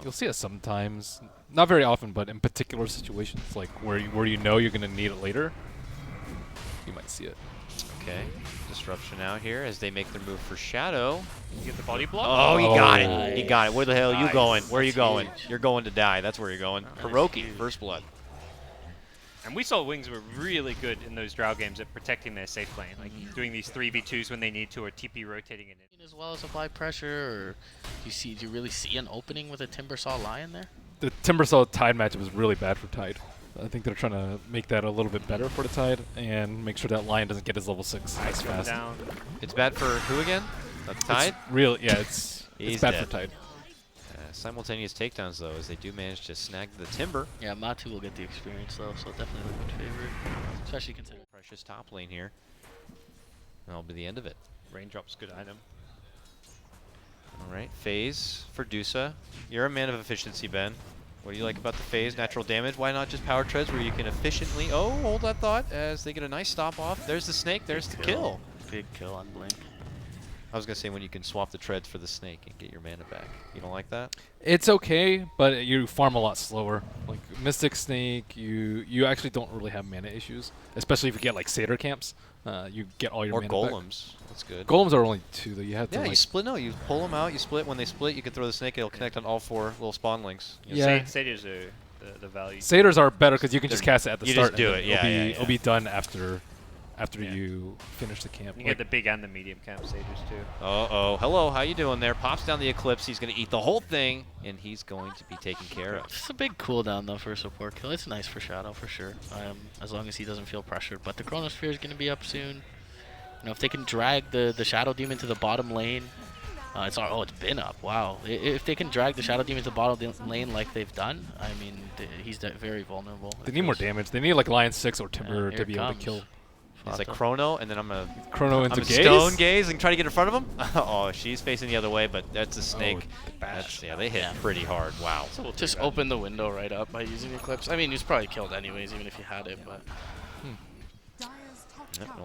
You'll see it sometimes, not very often, but in particular situations, like where you know you're gonna need it later, you might see it. Okay, disruption out here as they make their move for Shadow. You get the body block. Oh, he got it. Nice. He got it. Where the hell are you Nice. going? Where are you That's going? huge. You're going to die. That's where you're going. That's KuroKy, huge. first blood. And we saw Wings were really good in those Drow games at protecting their safe lane, like doing these 3v2s when they need to, or TP rotating it in. As well as apply pressure, or do you really see an opening with a Timbersaw Lion there? The Timbersaw Tide matchup is really bad for Tide. I think they're trying to make that a little bit better for the Tide and make sure that Lion doesn't get his level 6 as fast. Down. It's bad for who again? The Tide? It's He's bad dead. for Tide. Simultaneous takedowns, though, as they do manage to snag the Timber. Yeah, Matu will get the experience though, so definitely a good favorite, especially considering. Precious top lane here. That'll be the end of it. Raindrop's good item. All right, phase for Dusa. You're a man of efficiency, Ben. What do you like about the phase? Natural damage. Why not just power treads where you can efficiently... Oh, hold that thought as they get a nice stop off. There's the snake. There's the kill. Big kill on Blink. I was going to say when you can swap the treads for the snake and get your mana back. You don't like that? It's okay, but you farm a lot slower. Like Mystic Snake, you actually don't really have mana issues, especially if you get like Satyr camps. You get all your Or mana golems. back. That's good. Golems are only 2 that you have to Yeah, like. you split. No, you pull them out. You split. When they split, you can throw the snake. It'll connect on all 4 little spawn links. Yeah. Satyrs are the value. Satyrs are better because you can just They're- cast it at the you start. just do and it, then yeah, it'll be done after Yeah. you finish the camp. You get the big and the medium camp Satyrs too. Uh-oh. Hello, how you doing there? Pops down the Eclipse. He's going to eat the whole thing, and he's going to be taken care of. It's a big cooldown though for a support kill. It's nice for Shadow for sure, as long as he doesn't feel pressured. But the Chronosphere is going to be up soon. You know, if they can drag the Shadow Demon to the bottom lane, it's been up. Wow. If they can drag the Shadow Demon to the bottom lane like they've done, I mean, he's very vulnerable. They need more damage. They need like Lion 6 or Timber here to be able to comes kill. It's like Fata. Chrono, and then I'm going to Chrono into gaze. stone gaze and try to get in front of him. Oh, she's facing the other way, but that's a snake. Yeah, they hit pretty hard. Wow. Just open the window right up by using Eclipse. I mean, he's probably killed anyways, even if he had it, but...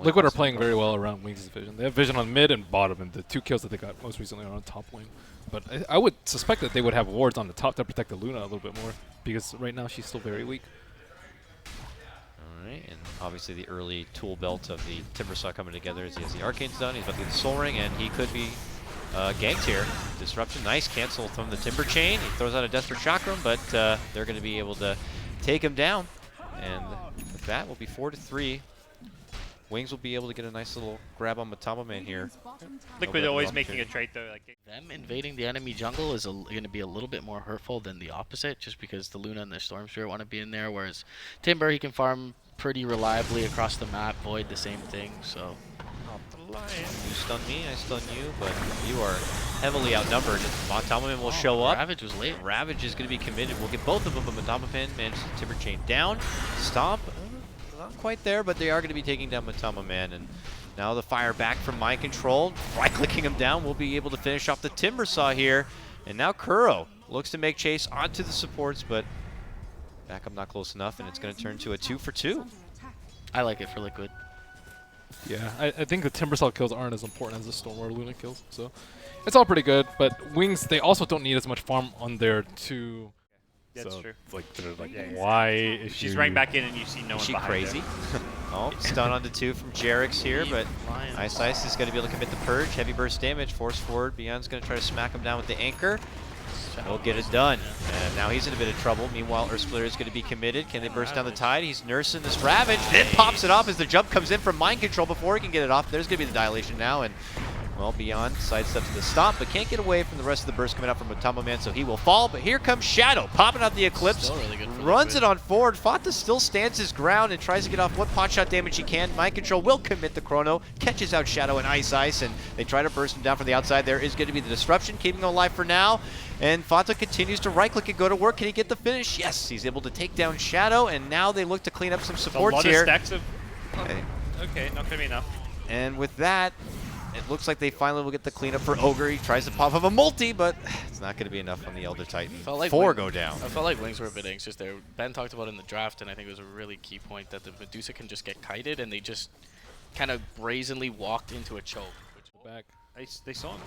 Liquid are playing very well around Wings' vision. They have vision on mid and bottom, and the 2 kills that they got most recently are on top lane. But I would suspect that they would have wards on the top to protect the Luna a little bit more, because right now she's still very weak. Alright, and obviously the early tool belt of the Timbersaw coming together as he has the Arcane's done. He's about to get the Soul Ring, and he could be ganked here. Disruption, nice cancel from the Timber Chain. He throws out a Desperate Chakram, but they're going to be able to take him down. And with that, will be 4-3. Wings will be able to get a nice little grab on MATUMBAMAN here. Liquid always making a trade though. Like Them invading the enemy jungle is going to be a little bit more hurtful than the opposite, just because the Luna and the Storm Spirit want to be in there, whereas Timber, he can farm pretty reliably across the map. Void, the same thing, so... You stun me, I stun you, but you are heavily outnumbered. MATUMBAMAN will show up. Ravage was late. Ravage is going to be committed. We'll get both of them, but MATUMBAMAN manages to Timber Chain down. Stomp. Not quite there, but they are going to be taking down MATUMBAMAN. And now the fire back from Mind Control. Right-clicking him down, we'll be able to finish off the Timbersaw here. And now Kuro looks to make chase onto the supports, but backup not close enough, and it's going to turn to a 2-for-2. I like it for Liquid. Yeah, I think the Timbersaw kills aren't as important as the Storm or Luna kills, so it's all pretty good. But Wings, they also don't need as much farm on there to... That's true. Like, they're like, Yeah, why is she's running back in and you see no Is one she behind crazy? her. Oh, stun onto 2 from Jarix here, but Lions. Ice Ice is going to be able to commit the Purge. Heavy burst damage, force forward. Beyond's going to try to smack him down with the Anchor. He'll get it done. And now he's in a bit of trouble. Meanwhile, Earthsplitter is going to be committed. Can they burst down the Tide? He's nursing this Ravage. Then pops it off as the jump comes in from Mind Control before he can get it off. There's going to be the Dilation now, and well, Beyond sidesteps the stomp, but can't get away from the rest of the burst coming out from MATUMBAMAN, so he will fall. But here comes Shadow, popping out the Eclipse, Still really good for runs Liquid. it on forward. Fata still stands his ground and tries to get off what pot shot damage he can. Mind Control will commit the Chrono, catches out Shadow and Ice Ice, and they try to burst him down from the outside. There is going to be the disruption, keeping him alive for now. And Fata continues to right-click and go to work. Can he get the finish? Yes, he's able to take down Shadow, and now they look to clean up some A supports lot here. of stacks of. Okay. Okay, not gonna be enough. And with that, it looks like they finally will get the cleanup for Ogre. He tries to pop up a multi, but it's not going to be enough on the Elder Titan. Felt like 4 Wing- go down. I felt like Wings were a bit anxious there. Ben talked about it in the draft, and I think it was a really key point that the Medusa can just get kited, and they just kind of brazenly walked into a choke. back. They saw him.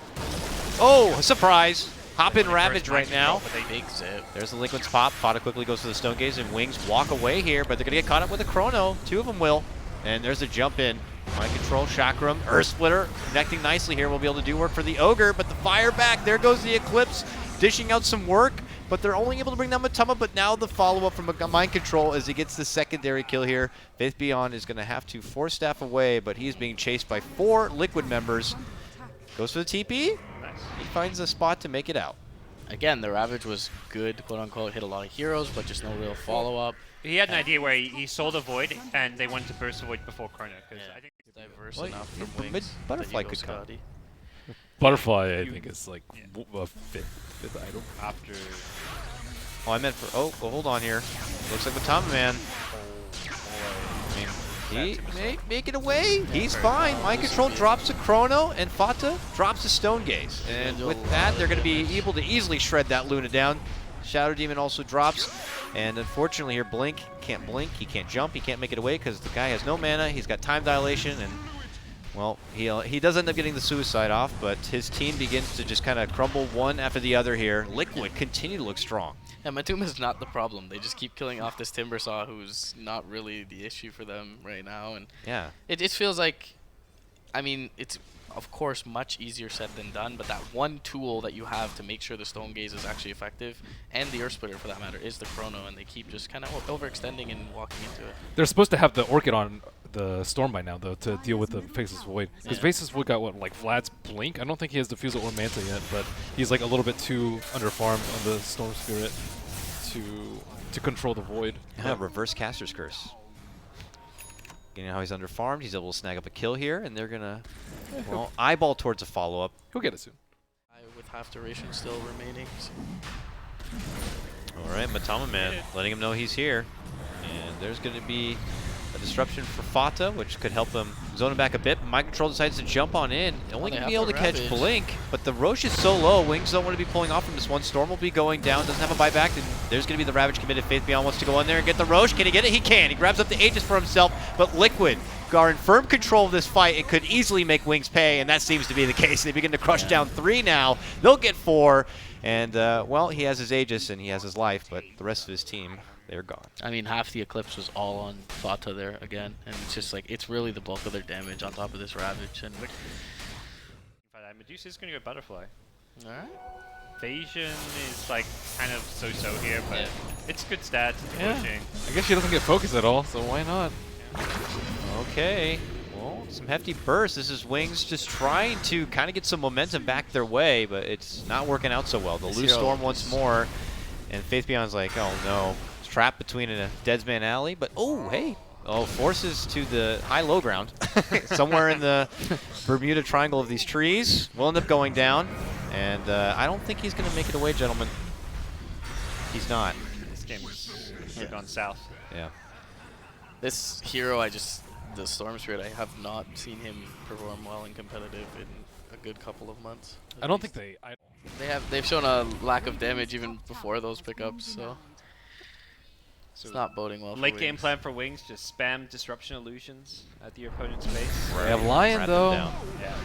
Oh, surprise. Hop in Ravage First right now. Big zip. There's the Liquid's pop. Fata quickly goes to the Stone Gaze, and Wings walk away here, but they're going to get caught up with a Chrono. Two of them will. And there's a jump in. Mind Control, Chakram, Earth Splitter connecting nicely here. We'll be able to do work for the Ogre, but the fire back. There goes the Eclipse, dishing out some work, but they're only able to bring down Matuma, but now the follow-up from Mind Control as he gets the secondary kill here. Faith Beyond is going to have to force staff away, but he's being chased by 4 Liquid members. Goes for the TP. Nice. He finds a spot to make it out. Again, the Ravage was good, quote-unquote, hit a lot of heroes, but just no real follow-up. He had an idea where he sold a Void, and they wanted to burst the Void before Chrono. Because Yeah. I think Diverse Well, enough but from mid- Wings. Butterfly that you could go come. Scotty. Butterfly, I think, is like a fifth item. after Oh, I meant for. Oh, hold on here. Looks like Matuma I mean, he may make it away. He's fine. Mind Control drops a Chrono, and Fata drops a Stone Gaze. And with that, they're going to be able to easily shred that Luna down. Shadow Demon also drops. And unfortunately here, Blink can't blink. He can't jump. He can't make it away because the guy has no mana. He's got time dilation. And, well, he does end up getting the suicide off. But his team begins to just kind of crumble one after the other here. Liquid continue to look strong. Yeah, Matuma's not the problem. They just keep killing off this Timbersaw, who's not really the issue for them right now. And Yeah. it just feels like, I mean, it's of course much easier said than done, but that one tool that you have to make sure the Stone Gaze is actually effective, and the Earth Splitter for that matter, is the Chrono, and they keep just kind of overextending and walking into it. They're supposed to have the Orchid on the Storm by now, though, to deal with the Faceless Void. Because Yeah. Faceless Void got, what, like Vlad's Blink? I don't think he has Diffusal or Manta yet, but he's like a little bit too underfarmed on the Storm Spirit to control the Void. Yeah, reverse Caster's Curse. You know how he's underfarmed, he's able to snag up a kill here, and they're gonna, well, eyeball towards a follow-up. He'll get it soon. With half duration still remaining. So. All right, MATUMBAMAN letting him know he's here. And there's going to be a disruption for Fata, which could help them zone him back a bit. Mind Control decides to jump on in. Only they going to be have able the to catch Ravage. Blink, but the Roche is so low. Wings don't want to be pulling off from this one. Storm will be going down, doesn't have a buyback. And there's going to be the Ravage committed. Faith Beyond wants to go in there and get the Roche. Can he get it? He can. He grabs up the Aegis for himself, but Liquid are in firm control of this fight. It could easily make Wings pay, and that seems to be the case. They begin to crush down 3 now. They'll get 4, and, well, he has his Aegis and he has his life, but the rest of his team, they're gone. I mean, half the Eclipse was all on Fata there again, and it's just like, it's really the bulk of their damage on top of this Ravage. And Medusa is going to go Butterfly. alright. Evasion is like kind of so-so here, but Yeah. it's good stats. It's Yeah. pushing. I guess she doesn't get focused at all, so why not? Okay, well, some hefty bursts. This is Wings just trying to kind of get some momentum back their way, but it's not working out so well. They'll lose Storm once more, and Faith Beyond's like, oh no. It's trapped between a Deadsman Alley, but oh, hey. Oh, forces to the high-low ground. Somewhere in the Bermuda Triangle of these trees. Will end up going down, and I don't think he's going to make it away, gentlemen. He's not. This game's gone south. Yeah. This hero, the Storm Spirit, I have not seen him perform well in competitive in a good couple of months. I don't think they... They've shown a lack of damage even before those pickups, so it's not boding well for Late game Wings. plan for Wings, just spam Disruption Illusions at your opponent's face. They have Lion, Wrap them though. down. Yeah.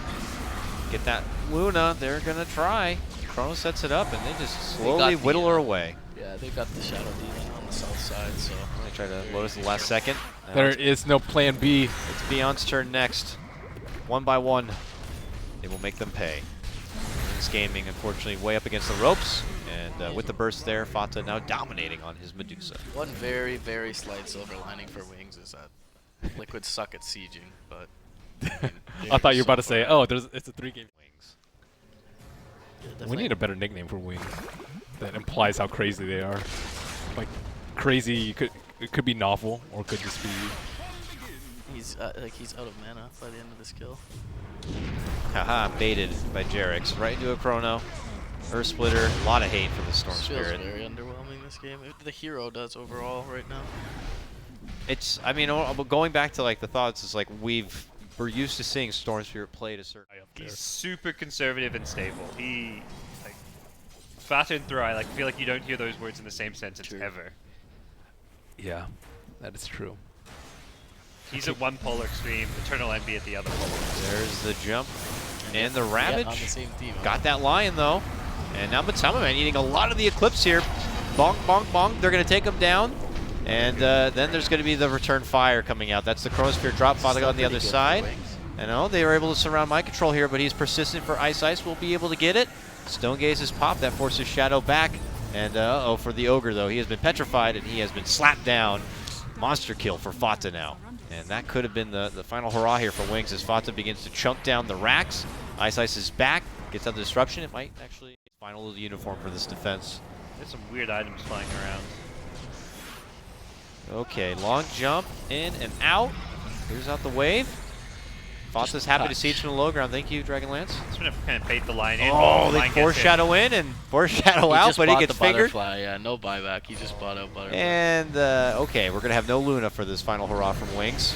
Get that Luna. They're going to try. Chrono sets it up, and they just slowly got the, whittle her away. Yeah, they got the Shadow Demon on the south side, so They try to Lotus in the last second. Now There it's is no plan B. Beyond's turn next. One by one, they will make them pay. Wings Gaming, unfortunately, way up against the ropes. And with the burst there, Fata now dominating on his Medusa. one very, very slight silver lining for Wings is that Liquid suck at sieging, but I thought you were about to say, oh, it's a 3-game. Wings. We need a better nickname for Wings that implies how crazy they are. Like, crazy, it could be novel, or it could just be... he's he's out of mana by the end of this kill. Haha, baited by Jerix. Right into a Chrono. Earth Splitter. A lot of hate for the Storm This feels Spirit. very underwhelming, this game. The hero does overall right now. It's, I mean, going back to like the thoughts, is like we're used to seeing Storm Spirit played a certain. He's super conservative and stable. He, like, Fata and Throw, I like, feel like you don't hear those words in the same sentence True. ever. Yeah, that is true. He's at one polar extreme, Eternal Envy at the other polar. There's the jump and the Yeah, Ravage. on the same team. Got that Lion though. And now MATUMBAMAN eating a lot of the Eclipse here. Bonk, bonk, bonk. They're going to take him down. And then there's going to be the return fire coming out. That's the Chronosphere drop. FATA on the other side. I know they were able to surround Mind Control here, but he's persistent for Ice. Will be able to get it. Stone Gaze is popped. That forces Shadow back. And uh-oh for the Ogre, though. He has been petrified, and he has been slapped down. Monster kill for FATA now. And that could have been the final hurrah here for Wings as FATA begins to chunk down the racks. Ice is back. Gets out the disruption. It might actually be final of the uniform for this defense. There's some weird items flying around. Okay, long jump, in and out. Clears out the wave. FATA's happy to see it from the low ground. Thank you, Dragonlance. Just gonna kind of bait the line in. Oh, the they line foreshadow in and foreshadow out, but he gets fingered. Yeah, no buyback. He just bought out butterfly. And, okay, we're going to have no Luna for this final hurrah from Wings.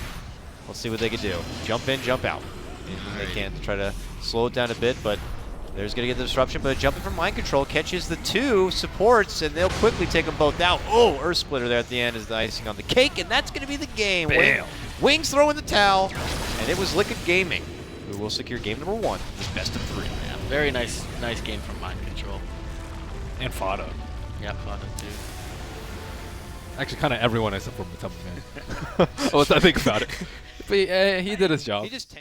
Let's see what they can do. Jump in, jump out. And they can try to slow it down a bit, but there's going to get the disruption. But jumping from Mind Control catches the two supports, and they'll quickly take them both out. Oh, Earth Splitter there at the end is the icing on the cake, and that's going to be the game. Wings throw in the towel, and it was Liquid Gaming who will secure game number 1, this best of 3. Yeah, very nice game from Mind Control. And FATA. Yeah, FATA too. Actually, kind of everyone except for MATUMBAMAN. Well, I think about it. But he did his job. He just